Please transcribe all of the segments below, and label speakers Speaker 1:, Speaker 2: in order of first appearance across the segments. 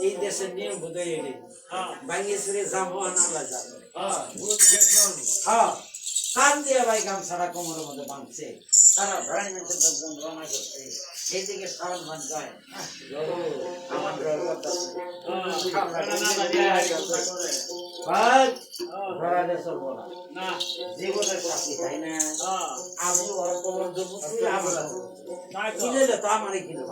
Speaker 1: এই দেশের নিয়ম বোধহয় এটাই ভাঙিয়ে চুরে যাবো আনালা যাবে হ্যাঁ কান দিয়ে ভাই গামছাড়া কোমরের মধ্যে বাঁধছে তারা ভ্রাণ রওনা করছে এইদিকে সারান ভান যায় আমার জীবনের সাথী তাই না আবু অল্প কিনেলে তো আমারই কিনে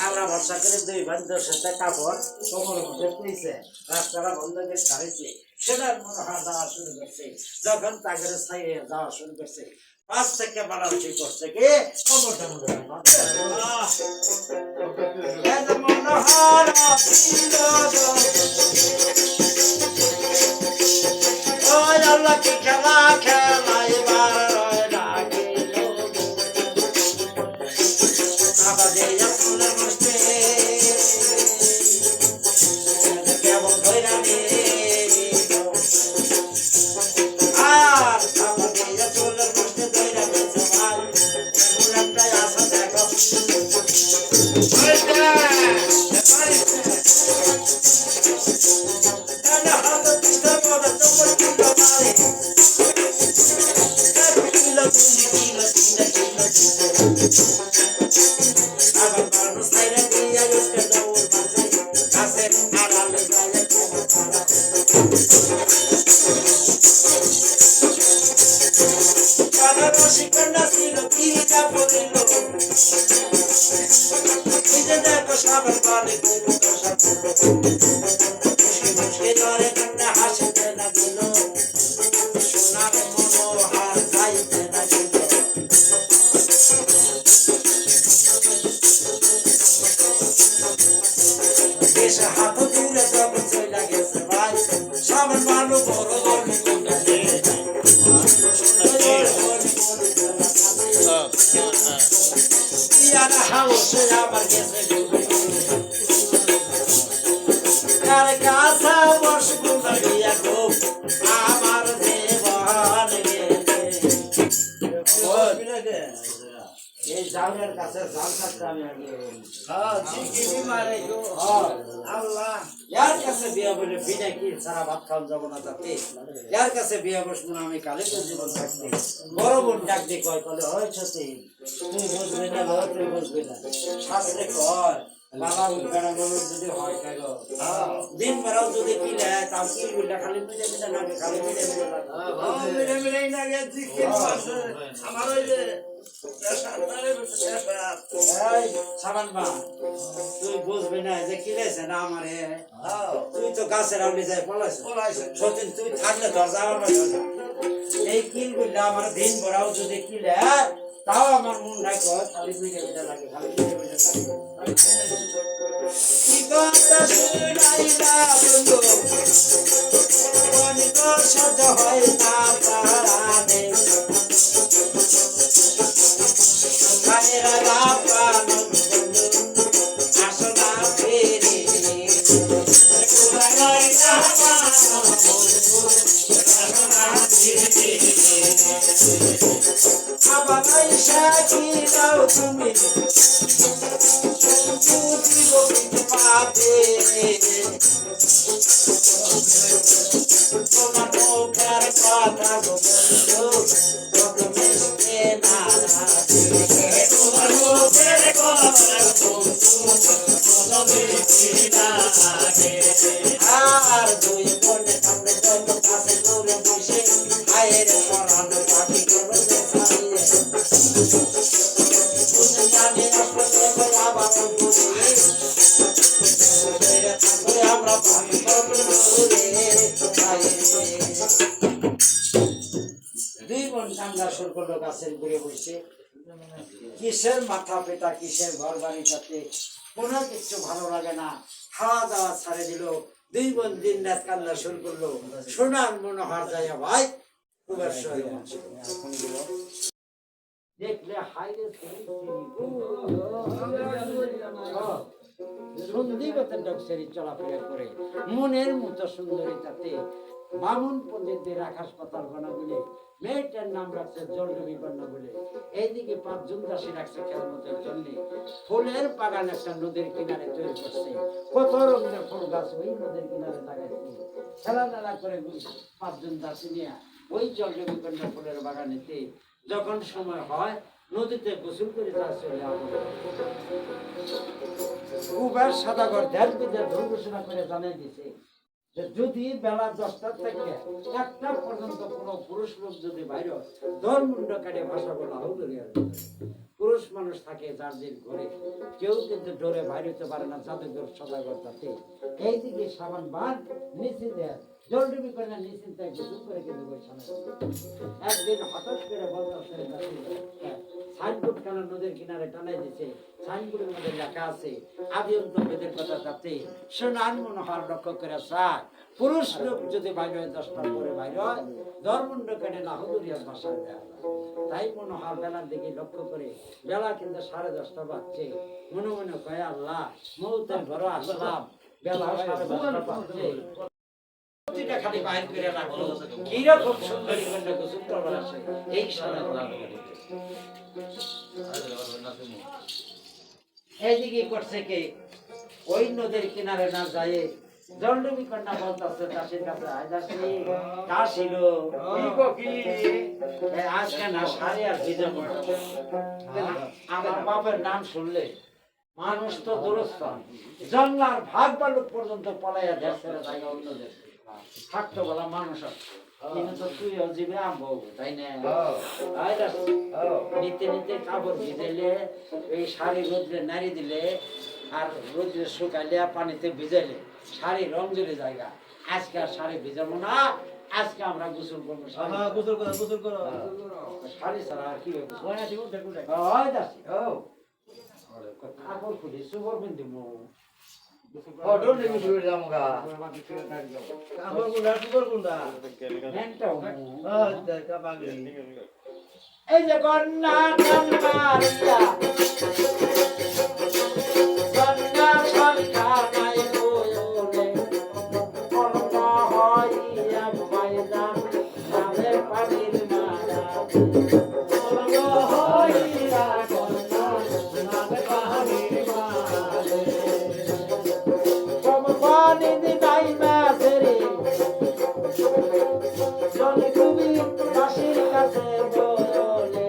Speaker 1: আল্লাহ ভরসা করে 2 ভাই 10 কাপড় কোমরের মধ্যে তুইছে রাস্তাটা বন্ধ করে ছাড়িয়েছে সেটার মনে হয় যাওয়া শুরু করছে যখন তাদের ছাইয়ে যাওয়া শুরু করছে 5 থেকে বাড়াবাড়ি করছে কি কোমরটা মনে হয় আল্লাহ কি খেলা খেলা এবার আমি কালে জীবন থাকতে বড় বোন ডাক দিয়ে কয় কলে হয়েছে তুই বুঝবি না তুই বুঝবি না শাস্ত্রে কয় বাবা উঠবেড়া মানুষ যদি হয় দিন বেড়াও যদি কিনে তাও কি বললে খালি মিলে মিলে নাগে খালি মিলে মিলে নাগে আমার ওই যে তুই বুঝবি না যে কিনেছে না আমারে তুই তো গাছের আউলি যায় পলাইছে সতীন তুই থাকলে দরজা আমার এই কিল বললে আমার দিন ভরাও যদি কিলে তাও আমার মন রাখো খালি মিলে মিলে লাগে খালি মিলে মিলে লাগে কি কথা শুনাইলা বন্ধু মনে তো সহ্য হয় না পারানে খানেরা গাপান আসনা ফেরে কুলাগাই গাপান আসনা ফেরে আবার সাকি দাও তুমি তোমার মুখের কথা বলছো কত মিশতে না তোমার মুখের কথা বলছো কত মিশতে না আর 2 বোনে সামনে যত কাছে দূরে বসে আয়ের পরানো পাখি করো যে ছাড়িয়ে তুমি জানি আসলে আবার গাছের ঘুরে বসে কিসের মাথা পেটা কিসের ঘর বাড়ি তাতে কোনো কিছু ভালো লাগে না খাওয়া দাওয়া ছাড়ে দিল 2 বোন দিন রাত কান্না শুরু করলো সোনার মনোহর যায় ভাই দেখলে হাইরে সন্ধিগতের ডক্সেরি চলাফেরা করে মনের মতো সুন্দরী তাতে বামুন পণ্ডিতদের আকাশ পাতাল গণাগুলি মেয়েটার নাম রাখছে জলডুবি কন্যা বলে। এইদিকে 5 জন দাসী রাখছে খেলমতের জন্য। ফুলের বাগান একটা নদীর কিনারে তৈরি করছে, কত রঙের ফুল গাছ ওই নদীর কিনারে লাগাইছে। খেলাধুলা করে 5 জন দাসী নিয়ে ওই জলডুবি কন্যা ফুলের বাগানেতে যখন সময় হয় নদীতে গোসল করে তার চলে আসে। উবার সদাগর ধ্যান বিদ্যা ধর্ম ঘোষণা করে জানাই দিছে যে যদি বেলা 10টা থেকে 1টা পর্যন্ত কোনো পুরুষ লোক যদি বাইরে ধর্মুণ্ড কাটে ভাষা বলা হবে, পুরুষ মানুষ থাকে যার দিন ঘরে, কেউ কিন্তু ডোরে বাইরে হতে পারে না জাদুঘর সদাগর তাতে। এইদিকে সাবান বাঁধ নিচে দেয় জলডুবি করে না নিচে তাই গোসল করে কিন্তু বৈশাখ। একদিন হঠাৎ করে বলতে সাইনবোর্ড কেন নদীর কিনারে টানাই দিছে, সাইনবোর্ডের মধ্যে লেখা আছে আদি অন্ত বেদের কথা তাতে সোনান মনোহর লক্ষ্য করে চায় পুরুষ লোক যদি বাইরে হয় 10টার পরে বাইরে হয় ধর্মুণ্ড কেটে না হুদুরিয়ার ভাষায় দেওয়া যায়। তাই মনোহর বেলার দিকে লক্ষ্য করে বেলা কিন্তু 10:30 বাজছে, মনে মনে কয় আল্লাহ মৌতের ঘরে আসলাম, বেলা 10:30 বাজছে, খালি বাইর করে রাখলো কিরকম সুন্দরী কন্যা গোসল করবার আসে এই সময় এইদিকে করছে কে ওই নদীর কিনারে না যায় জলডুবি কন্যা বলতেছে দাসীর কাছে দাসিল আজকে না সারি আর ভিজাবো আমার বাপের নাম শুনলে মানুষ তো দূরস্থান জঙ্গলার ভাগ বালুক পর্যন্ত পলাইয়া দেশের জায়গা অন্য দেশে থাকতো বলা মানুষ আছে কিন্তু তুইও জীবে আম্ব তাই না? নিতে নিতে কাপড় ভিজাইলে এই শাড়ি রোদ্রে নাড়ি দিলে আর রোদ্রে শুকাইলে পানিতে ভিজাইলে শাড়ি রং জলে জায়গা। আজকে আর শাড়ি ভিজাবো না, আজকে আমরা গোসল করবো। শাড়ি ছাড়া আর কি কাপড় খুলি সুবর বিন্দু এই যে কন্যা কন্যা সরকার নাই বলে কন্যা হইয়া ময়দান নামে পানির মারা কন্যা হইয়া কন্যা নামে পানির মারা কম পানি দিনাই মাঝেরে জলে তুমি কাশির কাছে বলে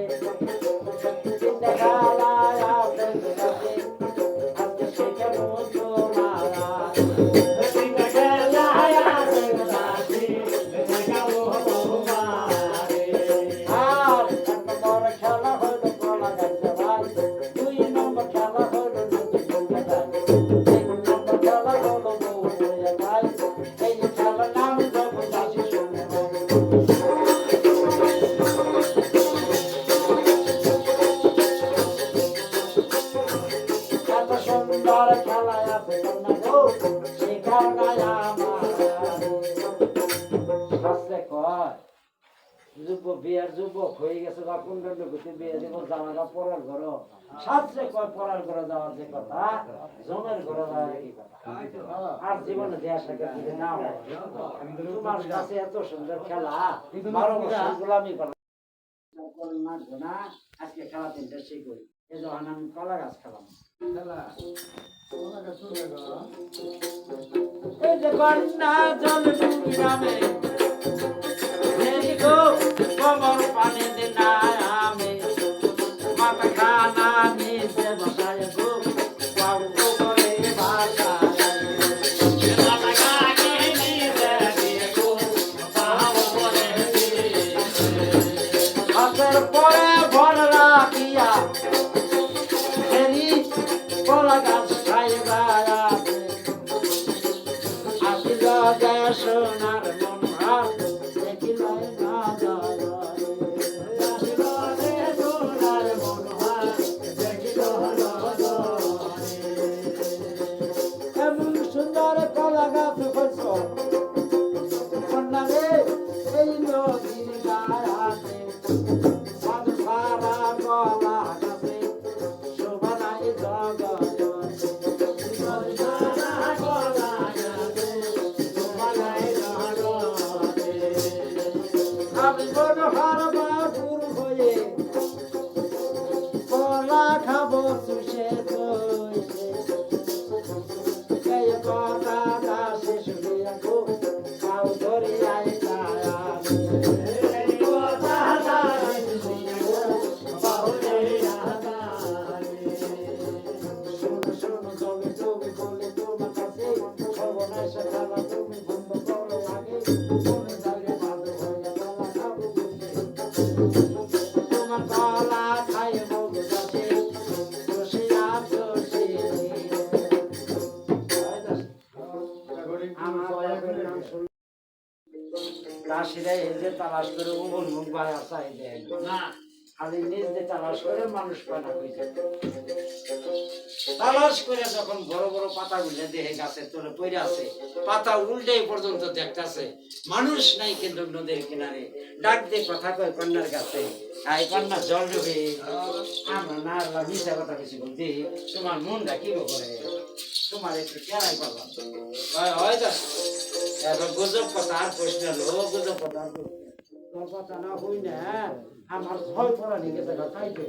Speaker 1: বিয়ার যুবক হয়ে গেছে বা কোন বিয়ে দেবো জামাটা পড়ার ঘর সাথে পড়ার ঘরে যাওয়ার যে কথা জমের ঘরে যাওয়ার কি কথা আর জীবনে দেয়া সাথে না হয় তোমার কাছে এত সুন্দর খেলা 12 বছর গোলামি করা না আজকে খেলা 3টা সেই করি এই যখন আমি কলা গাছ খেলাম এই যে কন্যা জল ডুবি নামে কমর পানি দিনা আমি মাথা খানা নিচে বসায় গো বাবু করে ভাষা মাথা খানি নিচে দিয়ে গো বাবু করে হাতের পরে ভর রাখিয়া ফেরি কলা গাছ খাইবা আসিল দেশ সোনার মন হাত দেখিল না যায় সুন্দর কলা গাছ হইছ কন্যা রে এই নদীর গায়ে সারা কলা গাছে শোভা নাই জগৎ দাসীরা এই যে তালাশ করে উবন মুখ বাইরে চাই দেয় না, খালি নিজ দিয়ে তালাশ করে মানুষ পায় না হয়েছে। তালাশ করে যখন বড় বড় পাতা গুলো দেহে গাছের তলে পড়ে আছে, পাতা উল্টে পর্যন্ত দেখতেছে মানুষ নাই, কিন্তু নদীর কিনারে ডাক দিয়ে কথা কয় কন্যার কাছে, এই কন্যা জল ডুবে আমরা না আল্লাহ মিশা কথা বেশি বলছি, তোমার মনটা কি করে, তোমার একটু কেনাই করলাম হয় তো। এবার গুজব কথা আর প্রশ্ন হলো, গুজব কথা আর তোর কথা না হই না, আমার ভয় পড়া নিকে দেখা খাইবে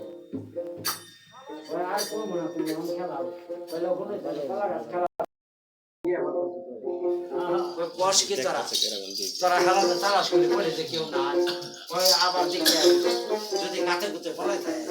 Speaker 1: আর করবো না, তুমি আমি খেলাম তাহলে ওখানে খেলা গাছ খেলা বস কি তোরা তোরা খেলাতে তালাশ করে পড়ে যে কেউ না আবার দেখে যদি গাতে গুতে পড়াই থাকে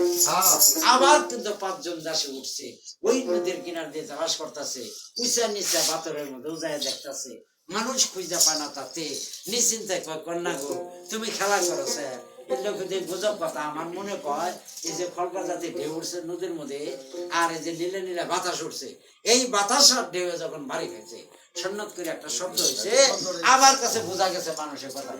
Speaker 1: আবার কিন্তু 5 জন দাসে উঠছে, ওই নদীর কিনার দিয়ে তালাশ করতেছে, উঁচা নিচা পাথরের মধ্যে উজায় দেখতেছে, মানুষ খুঁজা পায় না, তাতে নিশ্চিন্তায় কয় কন্যা গো তুমি খেলা করো স্যার। এর লোকদের গুজব কথা আমার মনে কয় এই যে খলকা জাতি ঢেউ উঠছে নদীর মধ্যে, আর এই যে নীলে নীলে বাতাস উঠছে, এই বাতাসের ঢেউ যখন বাড়ি খাইছে সন্ন্যত করে একটা শব্দ হয়েছে, আবার কাছে বোঝা গেছে মানুষের কথা।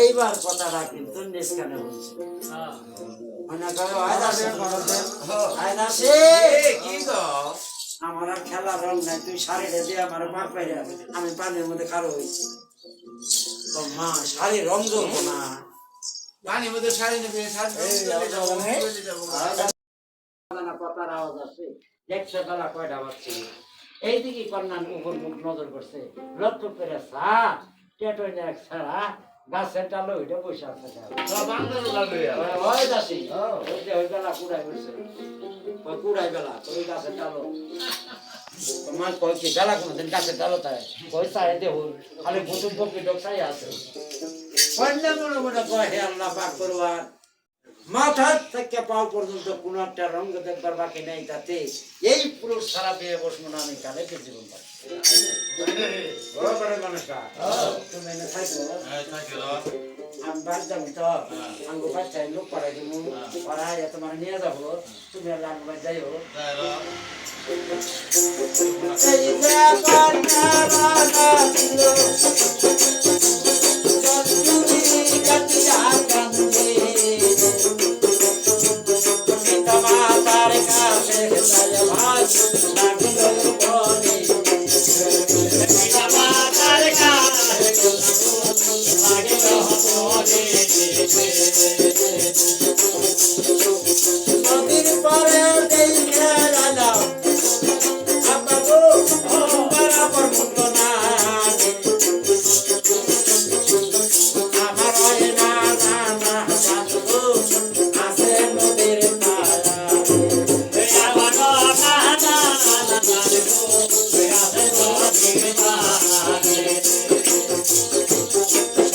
Speaker 1: এইবার কথাটা কিন্তু নিষ্কানে বলছে, আমার আর খেলার রং নাই, তুই শাড়িটা দিয়ে আমার মার পাইরে আমি পানির মধ্যে খারো হয়েছি, তো মা শাড়ি রং দেবো না, পানির মধ্যে শাড়ি নেবে কথার আওয়াজ আসছে, দেখছে বেলা কয়টা বাজছে, এইদিকে কন্যার উপর মুখ নজর করছে, লক্ষ্য করে এক ছাড়া গাছের ডালো ওইটা বসে আছে, ওই বেলা কুড়াই বসে ওই কুড়াই বেলা ওই গাছের ডালো মা কয় কি বেলা কোনোদিন গাছের ডালো তাই কই চাই দেহ খালি বুতুম পক্ষে ডোকসাই আছে, কন্যা মনে মনে কয় হে আল্লাহ পাক করবার মাথা থেকে পাও পর্যন্ত কোন একটা রঙ দেখবার বাকি নেই, তাতে এই পুরুষ সারা পেয়ে বসবো না আমি কালে কে জীবন পাচ্ছি মানুষটা তুমি এনে থাকবো আমি বাড়ি যাবো তো আঙ্গু বাচ্চায় লোক পড়াই দিব পড়াই তোমার নিয়ে যাবো, তুমি আর আঙ্গু বাড়ি যাইও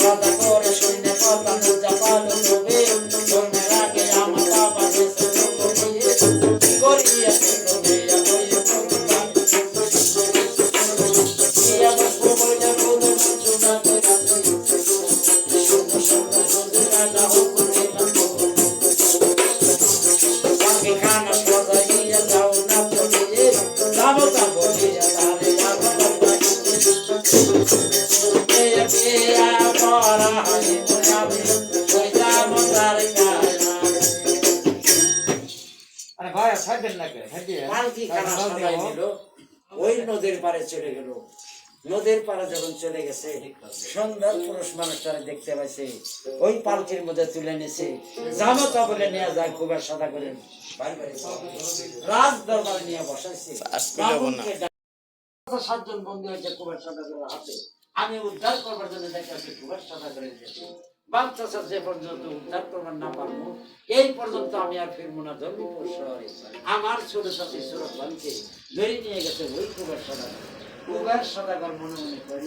Speaker 1: সদা করে শূন্য কথা জাপালো পালকি খানা সবাই নিল, ওই নদীর পাড়ে চলে গেল। নদীর পাড়ে যখন চলে গেছে, সুন্দর পুরুষ মানুষটারে দেখতে পাইছে, ওই পালকির মধ্যে তুলে নিছে, জামাতা বলে নিয়ে যায় খুবের সাদা করে রাজ দরবারে নিয়ে বসাইছে। সাতজন বন্দী হয়েছে খুবের সাদা করে হাতে, আমি উদ্ধার করবার জন্য দেখেছি খুবের সাদা করে দিয়েছি। বাচ্চা যে পর্যন্ত উদ্ধার করবার না পারবো, এই পর্যন্ত আমি আর ফিরবো না। ধর্ম আমার ছোট চাষি সুরত ভানকে ধরে নিয়ে গেছে ওই খুবের সাদা। খুবের সদাগর মনে মনে করে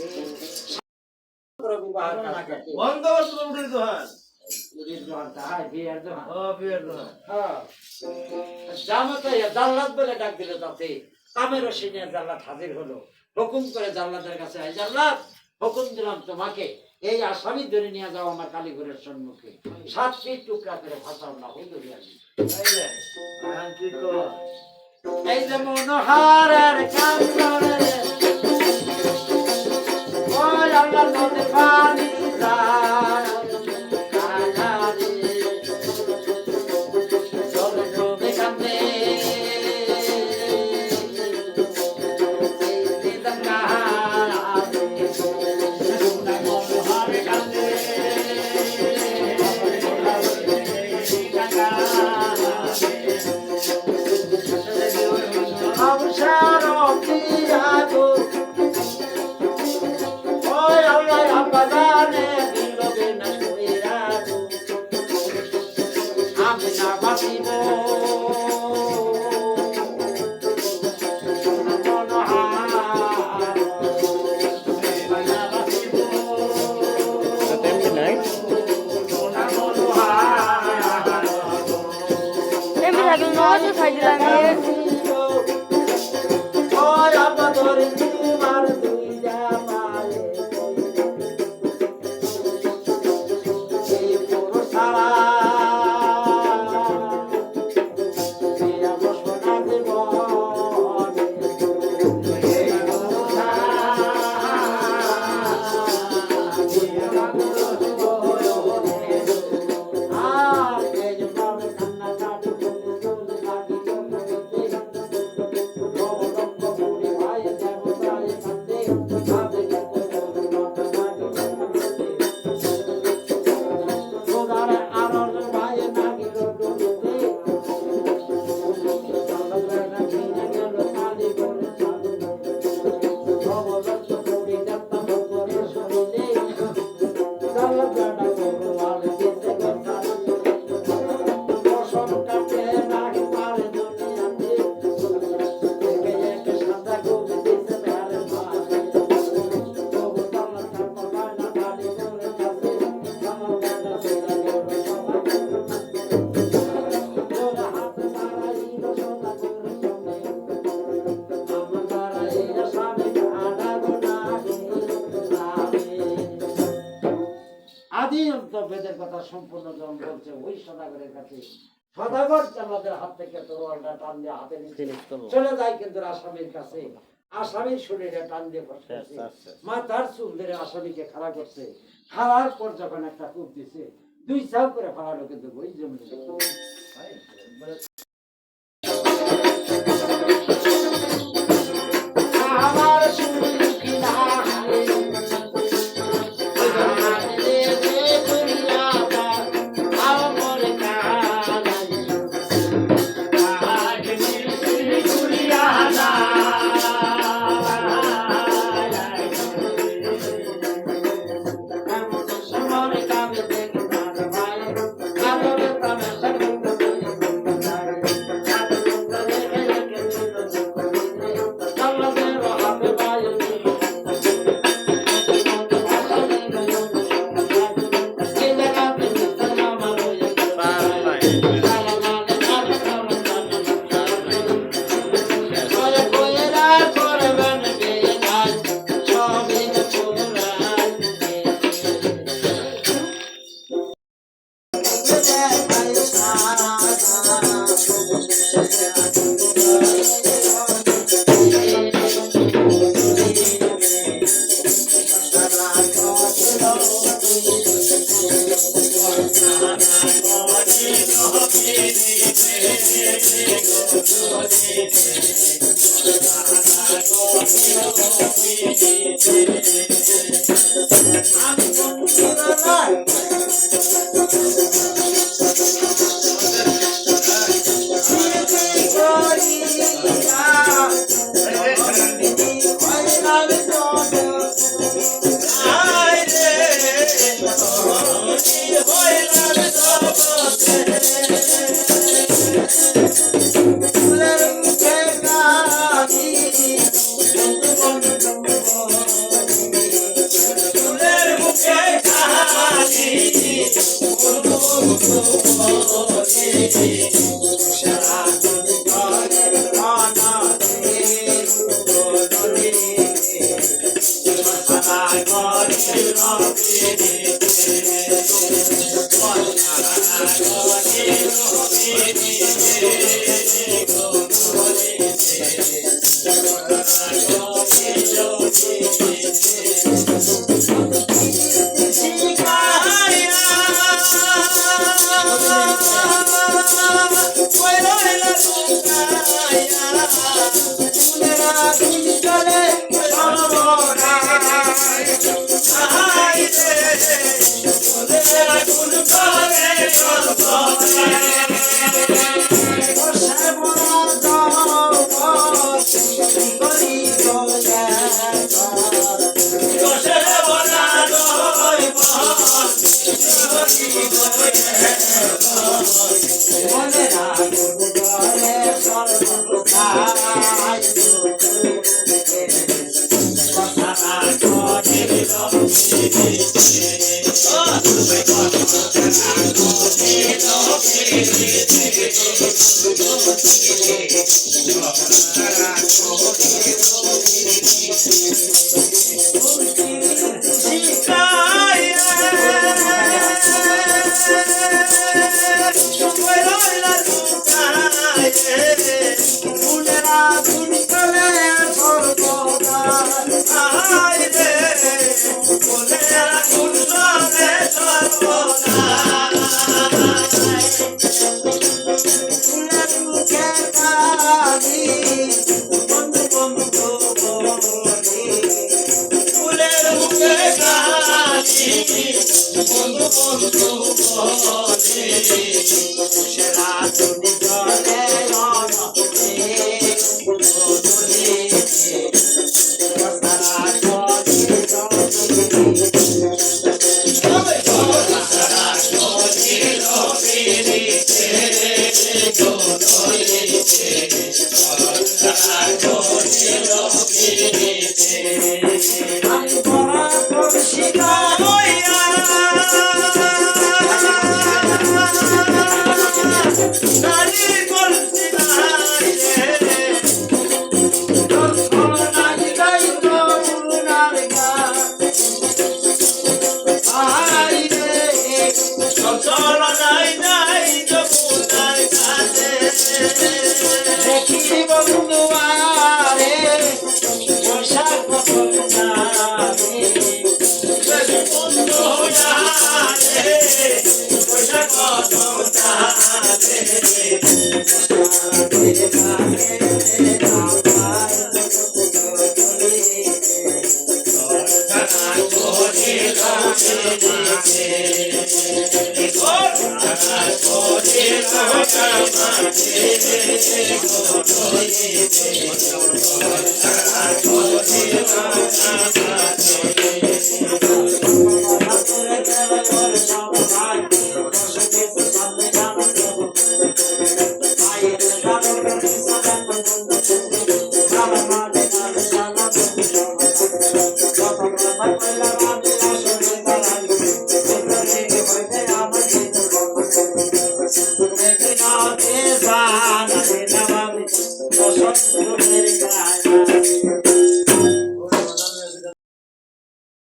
Speaker 1: জাল্লাদ বলে ডাক দিল, তাতে কামের সিনিয়র জাল্লাদ হাজির হলো। হুকুম করে জাল্লাদের কাছে, জাল্লাদ হুকুম দিলাম তোমাকে, এই আসামি ধরে নিয়ে যাও আমার কালীঘরের সম্মুখে, 7টি টুকরা করে ভাষাও না হই ধরিয়া এই যে মনোহারের কান্দরে ওই আল্লাহ নদীর পানি যায় জলে ডুবে কান্দে বেদের কথা সম্পূর্ণ যখন বলছে ওই সদাগরের কাছে, সদাগর জাল্লাদের হাত থেকে তরোয়ালটা টান দিয়ে হাতে নিয়ে চলে যায়, কিন্তু আসামির কাছে আসামির শরীরে টান দিয়ে বসতেছে, মাথার চুল ধরে আসামিকে খাড়া করছে। খাড়ার পর যখন একটা কূপ দিছে, 2 চাও করে ফাড়ালো, কিন্তু ওই জমি